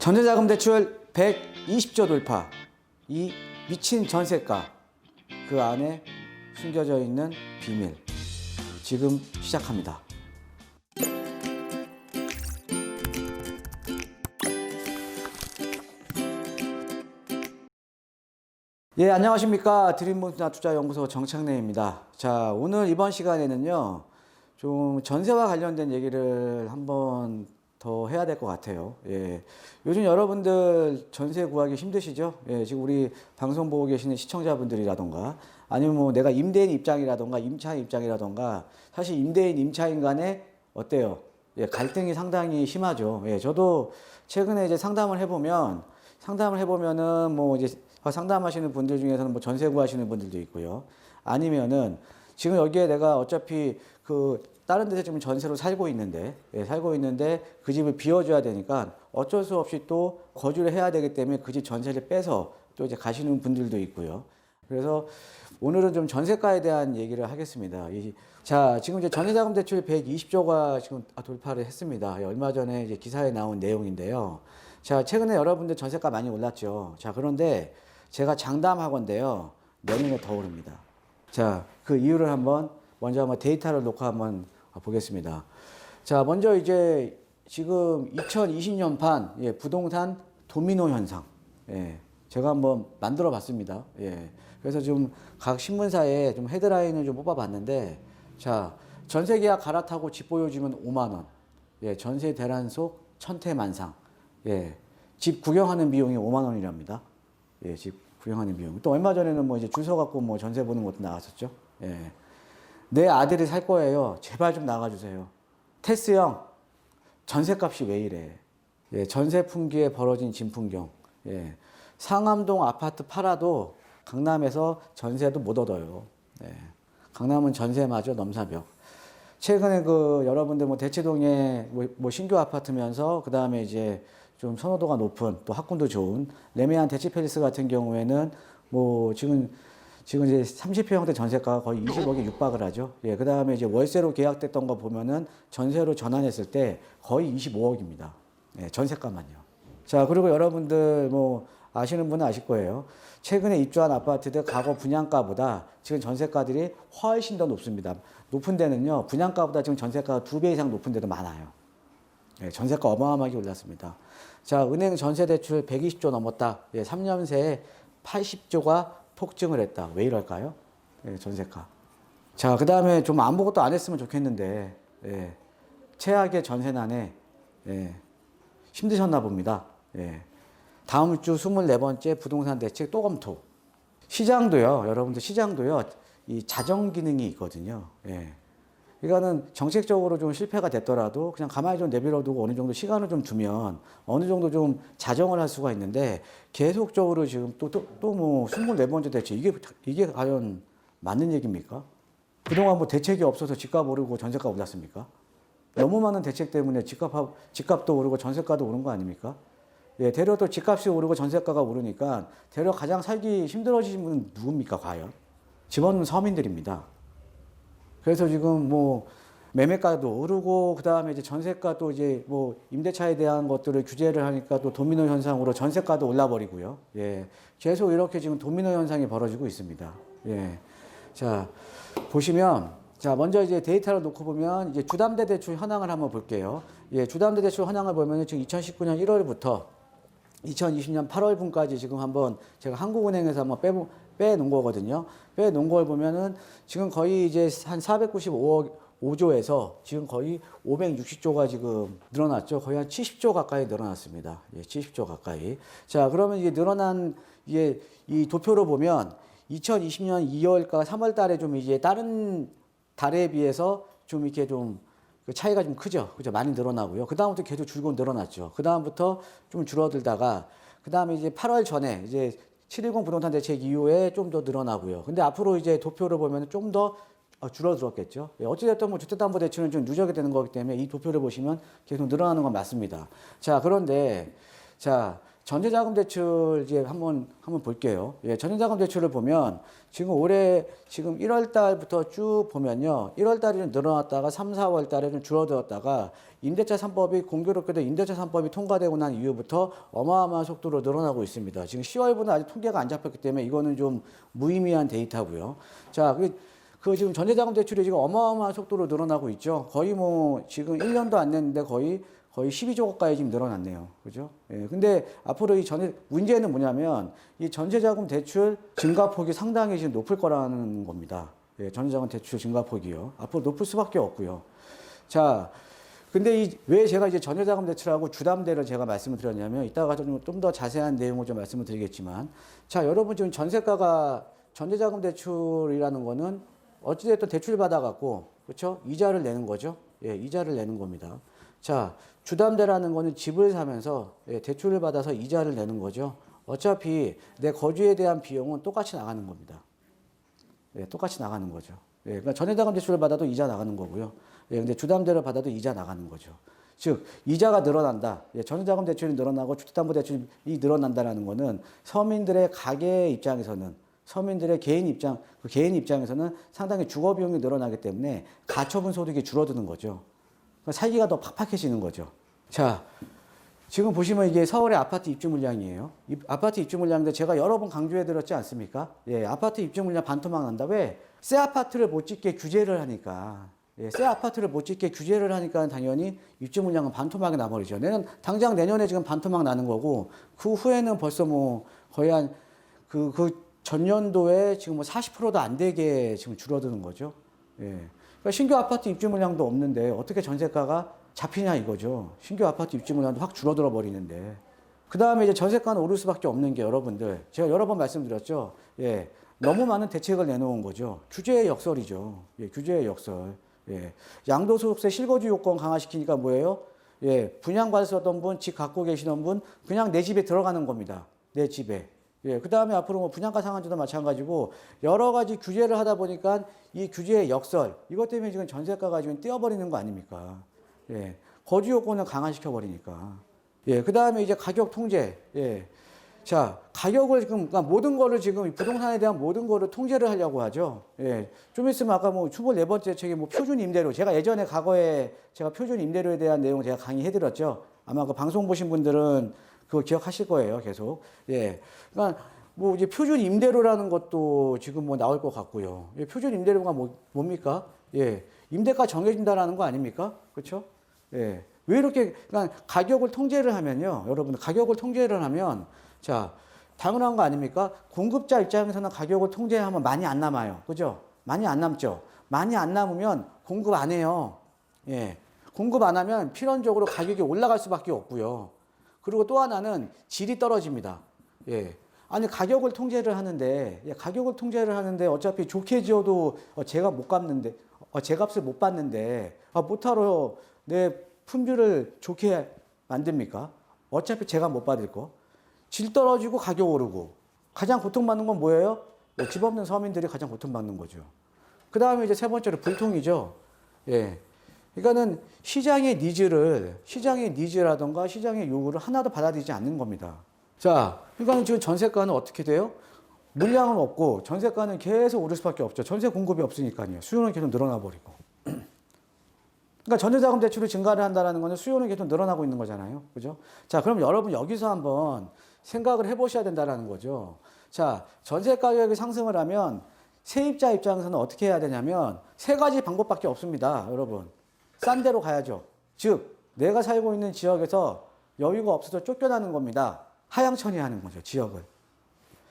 전세자금 대출 120조 돌파. 이 미친 전세가. 그 안에 숨겨져 있는 비밀. 지금 시작합니다. 예, 안녕하십니까. 드림몬스터 투자연구소 정창래입니다. 자, 오늘 이번 시간에는요, 좀 전세와 관련된 얘기를 한번 더 해야 될 것 같아요. 예. 요즘 여러분들 전세 구하기 힘드시죠? 예, 지금 우리 방송 보고 계시는 시청자분들이라던가, 아니면 뭐 내가 임대인 입장이라던가, 임차인 입장이라던가, 사실 임대인, 임차인 간에 어때요? 예, 갈등이 상당히 심하죠. 예, 저도 최근에 이제 상담을 해보면은 뭐 이제 상담하시는 분들 중에서는 뭐 전세 구하시는 분들도 있고요. 아니면은 지금 여기에 내가 어차피 그 다른 데서 지금 전세로 살고 있는데 그 집을 비워줘야 되니까 어쩔 수 없이 또 거주를 해야 되기 때문에 그 집 전세를 빼서 또 이제 가시는 분들도 있고요. 그래서 오늘은 좀 전세가에 대한 얘기를 하겠습니다. 자, 지금 이제 전세자금 대출 120조가 지금 돌파를 했습니다. 얼마 전에 이제 기사에 나온 내용인데요. 자, 최근에 여러분들 전세가 많이 올랐죠. 자, 그런데 제가 장담하건대요. 내년에 더 오릅니다. 자, 그 이유를 먼저 한번 데이터를 놓고 한번 보겠습니다. 자, 먼저 이제 지금 2020년판 부동산 도미노 현상. 예, 제가 한번 만들어 봤습니다. 예, 그래서 좀 각 신문사에 좀 헤드라인을 좀 뽑아 봤는데, 자, 전세 계약 갈아타고 집 보여주면 5만 원. 예, 전세 대란 속 천태만상. 예, 집 구경하는 비용이 5만 원이랍니다. 예, 집 구경하는 비용. 또 얼마 전에는 뭐 이제 줄 서갖고 뭐 전세 보는 것도 나왔었죠. 예. 내 아들이 살 거예요. 제발 좀 나가주세요. 테스 형, 전세값이 왜 이래? 예, 전세 풍기에 벌어진 진풍경. 예, 상암동 아파트 팔아도 강남에서 전세도 못 얻어요. 예, 강남은 전세마저 넘사벽. 최근에 그 여러분들 뭐 대치동에 뭐 신규 아파트면서 그 다음에 이제 좀 선호도가 높은 또 학군도 좋은 레미안 대치팰리스 같은 경우에는 뭐 지금 이제 30평 형태 전세가가 거의 20억에 육박을 하죠. 예, 그 다음에 이제 월세로 계약됐던 거 보면은 전세로 전환했을 때 거의 25억입니다. 예, 전세가만요. 자, 그리고 여러분들 뭐 아시는 분은 아실 거예요. 최근에 입주한 아파트들 과거 분양가보다 지금 전세가들이 훨씬 더 높습니다. 높은 데는요, 분양가보다 지금 전세가가 2배 이상 높은 데도 많아요. 예, 전세가 어마어마하게 올랐습니다. 자, 은행 전세 대출 120조 넘었다. 예, 3년 새에 80조가 폭증을 했다. 왜 이럴까요? 예, 전세가. 자, 그 다음에 좀 아무것도 안 했으면 좋겠는데, 예, 최악의 전세난에, 예, 힘드셨나 봅니다. 예. 다음 주 24번째 부동산 대책 또 검토. 시장도요, 여러분들 시장도요, 이 자정 기능이 있거든요. 예. 이거는 정책적으로 좀 실패가 됐더라도 그냥 가만히 좀 내버려두고 어느 정도 시간을 좀 두면 어느 정도 좀 자정을 할 수가 있는데 계속적으로 지금 또 뭐 24번째 대책 이게 과연 맞는 얘기입니까? 그동안 뭐 대책이 없어서 집값 오르고 전세가 올랐습니까? 너무 많은 대책 때문에 집값도 오르고 전세가도 오른 거 아닙니까? 예, 대려 또 집값이 오르고 전세가가 오르니까 대려 가장 살기 힘들어지신 분은 누굽니까, 과연? 집 없는 서민들입니다. 그래서 지금 뭐 매매가도 오르고 그다음에 이제 전세가도 이제 뭐 임대차에 대한 것들을 규제를 하니까 또 도미노 현상으로 전세가도 올라버리고요. 예. 계속 이렇게 지금 도미노 현상이 벌어지고 있습니다. 예. 자, 보시면 자, 먼저 이제 데이터를 놓고 보면 이제 주담대 대출 현황을 한번 볼게요. 예, 주담대 대출 현황을 보면은 지금 2019년 1월부터 2020년 8월분까지 지금 한번 제가 한국은행에서 한번 빼놓은 거거든요. 빼놓은 걸 보면은 지금 거의 이제 한 495조에서 지금 거의 560조가 지금 늘어났죠. 거의 한 70조 가까이 늘어났습니다. 예, 70조 가까이. 자, 그러면 이게 늘어난 이게 이 도표로 보면 2020년 2월과 3월 달에 좀 이제 다른 달에 비해서 좀 이렇게 좀 그 차이가 좀 크죠. 그죠? 많이 늘어나고요. 그다음부터 계속 줄곧 늘어났죠. 그다음부터 좀 줄어들다가 그다음에 이제 8월 전에 이제 710 부동산 대책 이후에 좀 더 늘어나고요. 근데 앞으로 이제 도표를 보면 좀 더 줄어들었겠죠. 예, 어찌됐든 뭐 주택담보대출은 좀 누적이 되는 거기 때문에 이 도표를 보시면 계속 늘어나는 건 맞습니다. 자, 그런데 자, 전세자금 대출 이제 한번 볼게요. 예, 전세자금 대출을 보면 지금 올해 지금 1월 달부터 쭉 보면요. 1월 달에 좀 늘어났다가 3, 4월 달에 좀 줄어들었다가 임대차 3법이 공교롭게도 임대차 3법이 통과되고 난 이후부터 어마어마한 속도로 늘어나고 있습니다. 지금 10월분은 아직 통계가 안 잡혔기 때문에 이거는 좀 무의미한 데이터고요. 자, 그 지금 전세자금 대출이 지금 어마어마한 속도로 늘어나고 있죠. 거의 뭐 지금 1년도 안 됐는데 거의 12조 가까이 지금 늘어났네요. 그죠? 예. 근데 앞으로 문제는 뭐냐면 이 전세자금 대출 증가폭이 상당히 지금 높을 거라는 겁니다. 예, 전세자금 대출 증가폭이요. 앞으로 높을 수밖에 없고요. 자, 근데 왜 제가 이제 전세자금 대출하고 주담대를 제가 말씀을 드렸냐면 이따가 좀 더 자세한 내용을 좀 말씀을 드리겠지만 자, 여러분 지금 전세가가 전세자금 대출이라는 거는 어찌됐든 대출 받아갖고 그렇죠? 이자를 내는 거죠. 예, 이자를 내는 겁니다. 자, 주담대라는 거는 집을 사면서 예, 대출을 받아서 이자를 내는 거죠. 어차피 내 거주에 대한 비용은 똑같이 나가는 겁니다. 예, 똑같이 나가는 거죠. 예, 그러니까 전세자금 대출을 받아도 이자 나가는 거고요. 예, 근데 주담대를 받아도 이자 나가는 거죠. 즉 이자가 늘어난다. 예, 전세자금 대출이 늘어나고 주택담보대출이 늘어난다라는 거는 서민들의 가계 입장에서는 서민들의 개인 입장에서는 상당히 주거 비용이 늘어나기 때문에 가처분 소득이 줄어드는 거죠. 살기가 더 팍팍해지는 거죠. 자, 지금 보시면 이게 서울의 아파트 입주 물량이에요. 아파트 입주 물량인데 제가 여러 번 강조해 드렸지 않습니까? 예, 아파트 입주 물량 반토막 난다. 왜? 새 아파트를 못 짓게 규제를 하니까. 예, 새 아파트를 못 짓게 규제를 하니까 당연히 입주 물량은 반토막이 나버리죠. 당장 내년에 지금 반토막 나는 거고 그 후에는 벌써 뭐 거의 한 그 전년도에 지금 뭐 40%도 안 되게 지금 줄어드는 거죠. 예. 그러니까 신규 아파트 입주 물량도 없는데 어떻게 전세가가 잡히냐 이거죠. 신규 아파트 입주 물량도 확 줄어들어 버리는데. 그 다음에 이제 전세가는 오를 수밖에 없는 게 여러분들. 제가 여러 번 말씀드렸죠. 예. 너무 많은 대책을 내놓은 거죠. 규제의 역설이죠. 예. 규제의 역설. 예. 양도소득세 실거주 요건 강화시키니까 뭐예요? 예. 분양받으셨던 분, 집 갖고 계시던 분, 그냥 내 집에 들어가는 겁니다. 내 집에. 예, 그 다음에 앞으로 뭐 분양가 상한제도 마찬가지고 여러 가지 규제를 하다 보니까 이 규제의 역설, 이것 때문에 지금 전세가가 지금 뛰어버리는 거 아닙니까? 예, 거주 요건을 강화시켜버리니까. 예, 그 다음에 이제 가격 통제. 예. 자, 가격을 지금, 그러니까 모든 거를 지금 부동산에 대한 모든 거를 통제를 하려고 하죠. 예. 좀 있으면 아까 뭐 추볼 네 번째 책에 뭐 표준 임대료. 제가 예전에 과거에 제가 표준 임대료에 대한 내용을 제가 강의해드렸죠. 아마 그 방송 보신 분들은 그거 기억하실 거예요, 계속. 예. 그러니까 뭐 이제 표준 임대료라는 것도 지금 뭐 나올 것 같고요. 예, 표준 임대료가 뭡니까? 예. 임대가 정해진다라는 거 아닙니까? 그렇죠? 예. 왜 이렇게, 그러니까 가격을 통제를 하면요. 여러분, 가격을 통제를 하면, 자, 당연한 거 아닙니까? 공급자 입장에서는 가격을 통제하면 많이 안 남아요. 그죠? 많이 안 남죠? 많이 안 남으면 공급 안 해요. 예. 공급 안 하면 필연적으로 가격이 올라갈 수밖에 없고요. 그리고 또 하나는 질이 떨어집니다. 예. 아니, 가격을 통제를 하는데, 예, 가격을 통제를 하는데 어차피 좋게 지어도 제가 못 갚는데, 제 값을 못 받는데, 못하러 내 품질을 좋게 만듭니까? 어차피 제가 못 받을 거. 질 떨어지고 가격 오르고. 가장 고통받는 건 뭐예요? 예, 집 없는 서민들이 가장 고통받는 거죠. 그 다음에 이제 세 번째로 불통이죠. 예. 그러니까는 시장의 니즈라던가 시장의 요구를 하나도 받아들이지 않는 겁니다. 자, 그러니까 지금 전세가는 어떻게 돼요? 물량은 없고 전세가는 계속 오를 수밖에 없죠. 전세 공급이 없으니까요. 수요는 계속 늘어나 버리고. 그러니까 전세자금 대출이 증가를 한다는 것은 수요는 계속 늘어나고 있는 거잖아요. 그죠? 자, 그럼 여러분 여기서 한번 생각을 해보셔야 된다는 거죠. 자, 전세 가격이 상승을 하면 세입자 입장에서는 어떻게 해야 되냐면 세 가지 방법밖에 없습니다. 여러분. 싼 데로 가야죠. 즉, 내가 살고 있는 지역에서 여유가 없어서 쫓겨나는 겁니다. 하향 처리하는 거죠, 지역을.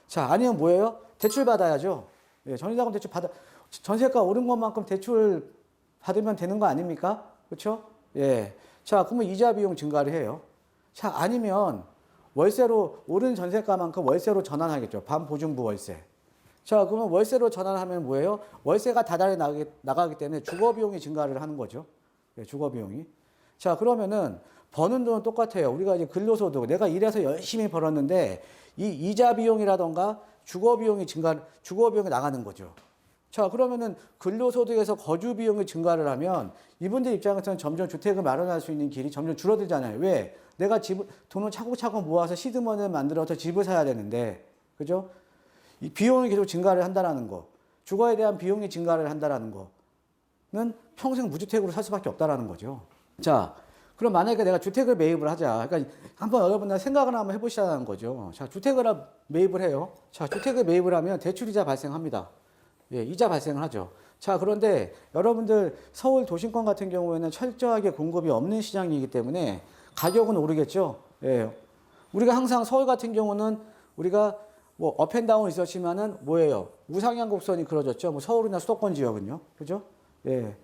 자, 아니면 뭐예요? 대출 받아야죠. 예, 전세자금 대출 전세가 오른 것만큼 대출 받으면 되는 거 아닙니까? 그렇죠? 예. 자, 그러면 이자 비용 증가를 해요. 자, 아니면 월세로 오른 전세가만큼 월세로 전환하겠죠. 반보증부 월세. 자, 그러면 월세로 전환하면 뭐예요? 월세가 다달이 나가기 때문에 주거 비용이 증가를 하는 거죠. 예, 주거 비용이. 자, 그러면은 버는 돈은 똑같아요. 우리가 이제 근로소득, 내가 일해서 열심히 벌었는데 이 이자 비용이라던가 주거 비용이 나가는 거죠. 자, 그러면은 근로소득에서 거주 비용이 증가를 하면 이분들 입장에서는 점점 주택을 마련할 수 있는 길이 점점 줄어들잖아요. 왜? 내가 돈을 차곡차곡 모아서 시드머니를 만들어서 집을 사야 되는데, 그죠? 이 비용이 계속 증가를 한다라는 거, 주거에 대한 비용이 증가를 한다라는 거는 평생 무주택으로 살 수밖에 없다라는 거죠. 자, 그럼 만약에 내가 주택을 매입을 하자. 그러니까 한번 여러분들 생각을 한번 해보시라는 거죠. 자, 주택을 매입을 해요. 자, 주택을 매입을 하면 대출이자 발생합니다. 예, 이자 발생을 하죠. 자, 그런데 여러분들 서울 도심권 같은 경우에는 철저하게 공급이 없는 시장이기 때문에 가격은 오르겠죠. 예. 우리가 항상 서울 같은 경우는 우리가 뭐 업앤다운 있었지만은 뭐예요? 우상향 곡선이 그려졌죠. 뭐 서울이나 수도권 지역은요. 그죠? 예.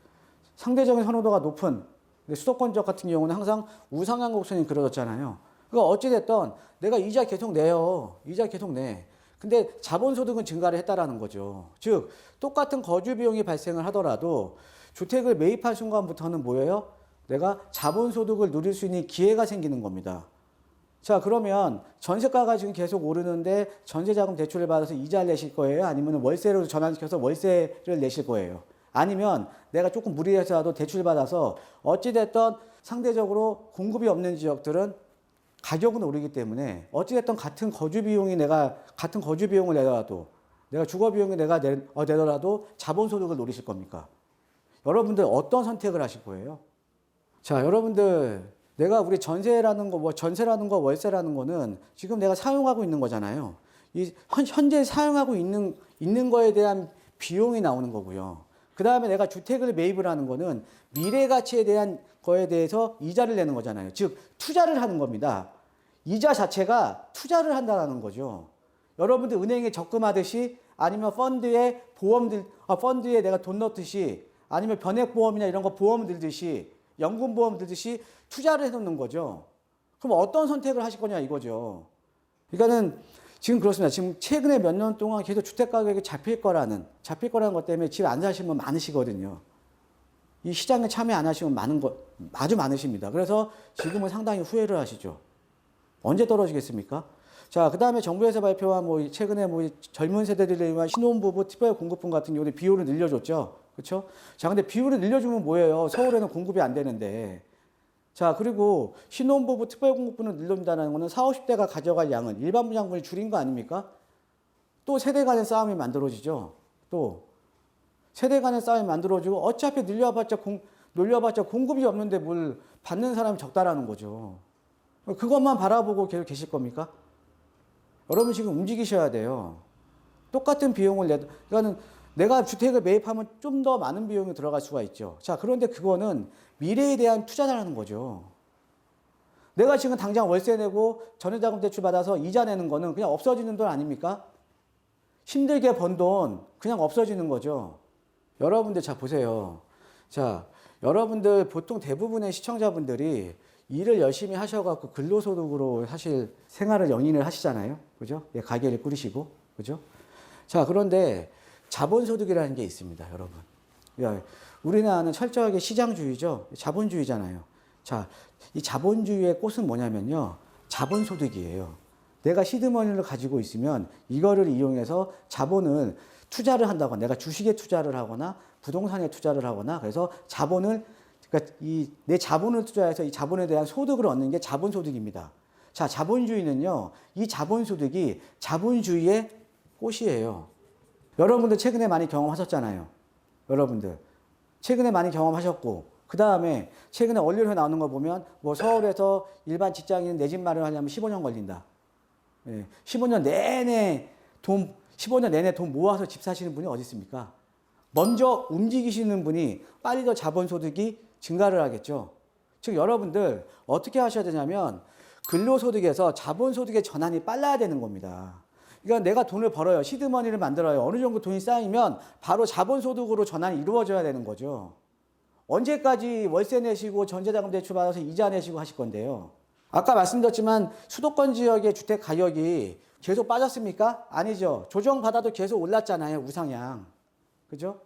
상대적인 선호도가 높은 수도권 지역 같은 경우는 항상 우상향 곡선이 그려졌잖아요. 그러니까 어찌됐든 내가 이자 계속 내요. 이자 계속 내. 근데 자본소득은 증가를 했다라는 거죠. 즉 똑같은 거주 비용이 발생을 하더라도 주택을 매입한 순간부터는 뭐예요? 내가 자본소득을 누릴 수 있는 기회가 생기는 겁니다. 자, 그러면 전세가가 지금 계속 오르는데 전세자금 대출을 받아서 이자를 내실 거예요? 아니면 월세로 전환시켜서 월세를 내실 거예요? 아니면 내가 조금 무리해서라도 대출 받아서 어찌됐든 상대적으로 공급이 없는 지역들은 가격은 오르기 때문에 어찌됐든 같은 거주 비용을 내더라도 내가 주거 비용을 내더라도 자본소득을 노리실 겁니까? 여러분들 어떤 선택을 하실 거예요? 자, 여러분들 내가 우리 전세라는 거, 전세라는 거, 월세라는 거는 지금 내가 사용하고 있는 거잖아요. 이 현재 사용하고 있는 거에 대한 비용이 나오는 거고요. 그 다음에 내가 주택을 매입을 하는 거는 미래 가치에 대한 거에 대해서 이자를 내는 거잖아요. 즉, 투자를 하는 겁니다. 이자 자체가 투자를 한다는 거죠. 여러분들 은행에 적금하듯이 아니면 펀드에 내가 돈 넣듯이 아니면 변액보험이나 이런 거 보험 들듯이 연금보험 들듯이 투자를 해놓는 거죠. 그럼 어떤 선택을 하실 거냐 이거죠. 그러니까는 지금 그렇습니다. 지금 최근에 몇 년 동안 계속 주택 가격이 잡힐 거라는 것 때문에 집 안 사시는 분 많으시거든요. 이 시장에 참여 안 하시면 아주 많으십니다. 그래서 지금은 상당히 후회를 하시죠. 언제 떨어지겠습니까? 자, 그 다음에 정부에서 발표한 최근에 젊은 세대들을 위한 신혼부부 특별 공급분 같은 경우는 비율을 늘려줬죠. 그렇죠? 자, 근데 비율을 늘려주면 뭐예요? 서울에는 공급이 안 되는데. 자, 그리고 신혼부부 특별공급분을 늘린다는 거는 40, 50대가 가져갈 양은 일반 분양분이 줄인 거 아닙니까? 또 세대 간의 싸움이 만들어지죠. 또 세대 간의 싸움이 만들어지고 어차피 늘려봤자 공급이 없는데 뭘 받는 사람이 적다라는 거죠. 그것만 바라보고 계속 계실 겁니까? 여러분 지금 움직이셔야 돼요. 똑같은 비용을 그러니까는 내가 주택을 매입하면 좀 더 많은 비용이 들어갈 수가 있죠. 자, 그런데 그거는 미래에 대한 투자라는 거죠. 내가 지금 당장 월세 내고 전세자금 대출 받아서 이자 내는 거는 그냥 없어지는 돈 아닙니까? 힘들게 번 돈 그냥 없어지는 거죠. 여러분들 자 보세요. 자, 여러분들 보통 대부분의 시청자분들이 일을 열심히 하셔갖고 근로소득으로 사실 생활을 영위를 하시잖아요. 그죠? 예, 가게를 꾸리시고. 그죠? 자, 그런데 자본소득이라는 게 있습니다, 여러분. 야, 우리나라는 철저하게 시장주의죠. 자본주의잖아요. 자, 이 자본주의의 꽃은 뭐냐면요. 자본소득이에요. 내가 시드머니를 가지고 있으면 이거를 이용해서 자본을 투자를 한다거나 내가 주식에 투자를 하거나 부동산에 투자를 하거나 그래서 그러니까 내 자본을 투자해서 이 자본에 대한 소득을 얻는 게 자본소득입니다. 자, 자본주의는요. 이 자본소득이 자본주의의 꽃이에요. 여러분들 최근에 많이 경험하셨잖아요. 여러분들 최근에 많이 경험하셨고 그 다음에 최근에 언론에 나오는 거 보면 서울에서 일반 직장인 내 집 마련하려면 15년 걸린다. 예, 15년 내내 돈 모아서 집 사시는 분이 어디 있습니까? 먼저 움직이시는 분이 빨리 더 자본소득이 증가를 하겠죠. 즉 여러분들 어떻게 하셔야 되냐면 근로소득에서 자본소득의 전환이 빨라야 되는 겁니다. 그러니까 내가 돈을 벌어요. 시드머니를 만들어요. 어느 정도 돈이 쌓이면 바로 자본소득으로 전환이 이루어져야 되는 거죠. 언제까지 월세 내시고 전세자금 대출 받아서 이자 내시고 하실 건데요. 아까 말씀드렸지만 수도권 지역의 주택 가격이 계속 빠졌습니까? 아니죠. 조정받아도 계속 올랐잖아요. 우상향. 그죠?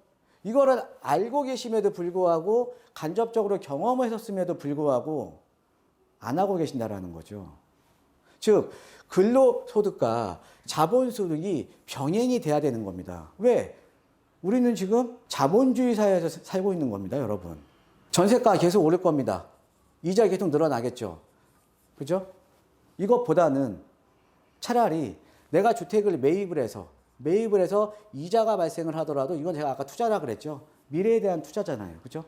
이거를 알고 계심에도 불구하고 간접적으로 경험을 했었음에도 불구하고 안 하고 계신다라는 거죠. 즉 근로소득과 자본소득이 병행이 돼야 되는 겁니다. 왜? 우리는 지금 자본주의 사회에서 살고 있는 겁니다, 여러분. 전세가 계속 오를 겁니다. 이자 계속 늘어나겠죠. 그죠? 이것보다는 차라리 내가 주택을 매입을 해서 이자가 발생을 하더라도 이건 제가 아까 투자라 그랬죠. 미래에 대한 투자잖아요. 그죠?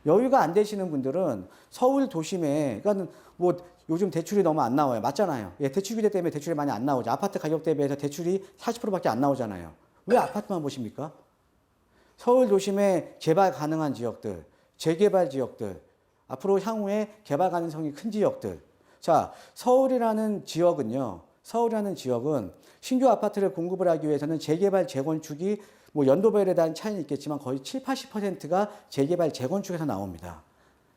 여유가 안 되시는 분들은 서울 도심에, 그러니까 뭐 요즘 대출이 너무 안 나와요. 맞잖아요. 예, 대출 규제 때문에 대출이 많이 안 나오죠. 아파트 가격 대비해서 대출이 40%밖에 안 나오잖아요. 왜 아파트만 보십니까? 서울 도심에 개발 가능한 지역들, 재개발 지역들, 앞으로 향후에 개발 가능성이 큰 지역들. 자, 서울이라는 지역은 신규 아파트를 공급을 하기 위해서는 재개발, 재건축이 뭐 연도별에 대한 차이는 있겠지만 거의 70~80%가 재개발, 재건축에서 나옵니다.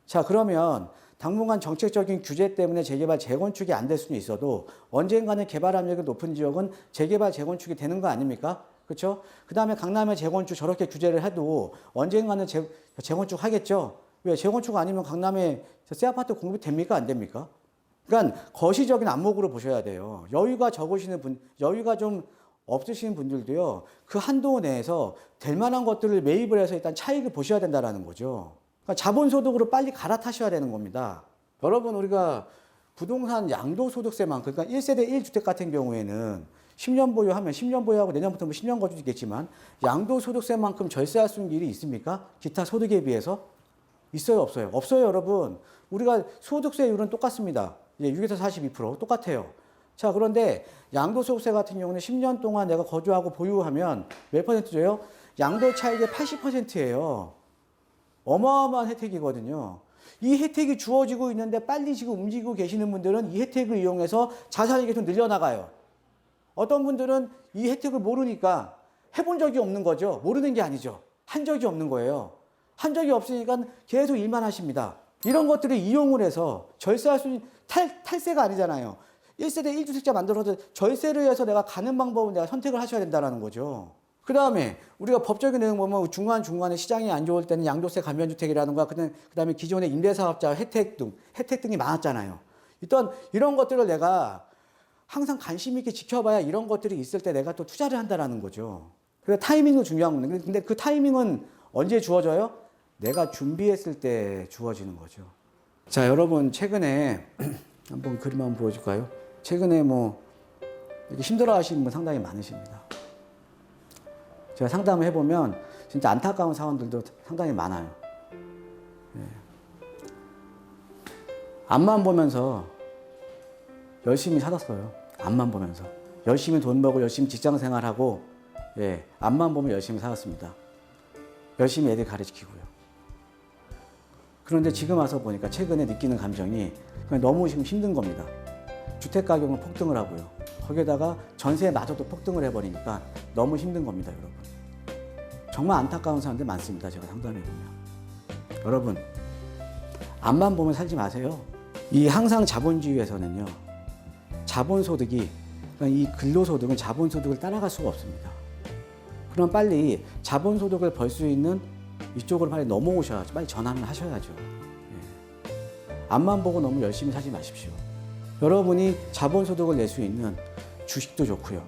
자, 그러면 당분간 정책적인 규제 때문에 재개발, 재건축이 안 될 수는 있어도 언젠가는 개발 압력이 높은 지역은 재개발, 재건축이 되는 거 아닙니까? 그렇죠? 그 다음에 강남의 재건축 저렇게 규제를 해도 언젠가는 재건축 하겠죠? 왜? 재건축 아니면 강남에 새 아파트 공급이 됩니까? 안 됩니까? 그러니까 거시적인 안목으로 보셔야 돼요. 여유가 좀 없으신 분들도요, 그 한도 내에서 될 만한 것들을 매입을 해서 일단 차익을 보셔야 된다는 거죠. 그러니까 자본소득으로 빨리 갈아타셔야 되는 겁니다. 여러분, 우리가 부동산 양도소득세만큼, 그러니까 1세대 1주택 같은 경우에는 10년 보유하면 10년 보유하고 내년부터 뭐 10년 거주겠지만 양도소득세만큼 절세할 수 있는 일이 있습니까? 기타 소득에 비해서? 있어요, 없어요? 없어요, 여러분. 우리가 소득세율은 똑같습니다. 6에서 42% 똑같아요. 자, 그런데 양도소득세 같은 경우는 10년 동안 내가 거주하고 보유하면 몇 퍼센트 줘요? 양도 차익의 80%예요. 어마어마한 혜택이거든요. 이 혜택이 주어지고 있는데 빨리 지금 움직이고 계시는 분들은 이 혜택을 이용해서 자산이 계속 늘려나가요. 어떤 분들은 이 혜택을 모르니까 해본 적이 없는 거죠. 모르는 게 아니죠. 한 적이 없는 거예요. 한 적이 없으니까 계속 일만 하십니다. 이런 것들을 이용을 해서 절세할 수 있는 탈세가 아니잖아요. 1세대 1주택자 만들어서 절세를 해서 내가 가는 방법은 내가 선택을 하셔야 된다는 거죠. 그 다음에 우리가 법적인 내용 보면 중간중간에 시장이 안 좋을 때는 양도세 감면주택이라든가 그 다음에 기존의 임대사업자 혜택 등이 많았잖아요. 일단 이런 것들을 내가 항상 관심 있게 지켜봐야 이런 것들이 있을 때 내가 또 투자를 한다는 거죠. 그래서 타이밍도 중요한 건데, 근데 그 타이밍은 언제 주어져요? 내가 준비했을 때 주어지는 거죠. 자, 여러분, 최근에 한번 그림 한번 보여줄까요? 최근에 뭐 이렇게 힘들어 하시는 분 상당히 많으십니다. 제가 상담을 해보면 진짜 안타까운 사원들도 상당히 많아요. 예. 앞만 보면서 열심히 살았어요. 앞만 보면서. 열심히 돈 벌고 열심히 직장 생활하고, 예, 앞만 보면 열심히 살았습니다. 열심히 애들 가르치고요. 그런데 지금 와서 보니까 최근에 느끼는 감정이 그냥 너무 지금 힘든 겁니다. 주택 가격은 폭등을 하고요. 거기에다가 전세마저도 폭등을 해버리니까 너무 힘든 겁니다, 여러분. 정말 안타까운 사람들 많습니다, 제가 상담해보면. 여러분, 앞만 보면 살지 마세요. 이 항상 자본주의에서는요, 자본소득이, 그러니까 이 근로소득은 자본소득을 따라갈 수가 없습니다. 그럼 빨리 자본소득을 벌 수 있는 이쪽으로 빨리 넘어오셔야죠. 빨리 전환을 하셔야죠. 예. 앞만 보고 너무 열심히 사지 마십시오. 여러분이 자본소득을 낼 수 있는 주식도 좋고요.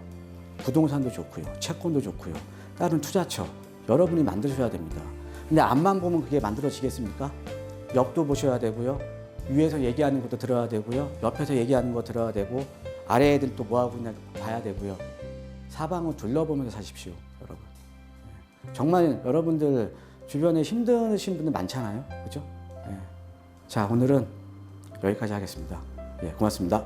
부동산도 좋고요. 채권도 좋고요. 다른 투자처 여러분이 만드셔야 됩니다. 근데 앞만 보면 그게 만들어지겠습니까? 옆도 보셔야 되고요. 위에서 얘기하는 것도 들어야 되고요. 옆에서 얘기하는 거 들어야 되고 아래 애들 또 뭐하고 있나 봐야 되고요. 사방을 둘러보면서 사십시오, 여러분. 정말 여러분들 주변에 힘드신 분들 많잖아요. 그죠? 자, 오늘은 여기까지 하겠습니다. 예, 고맙습니다.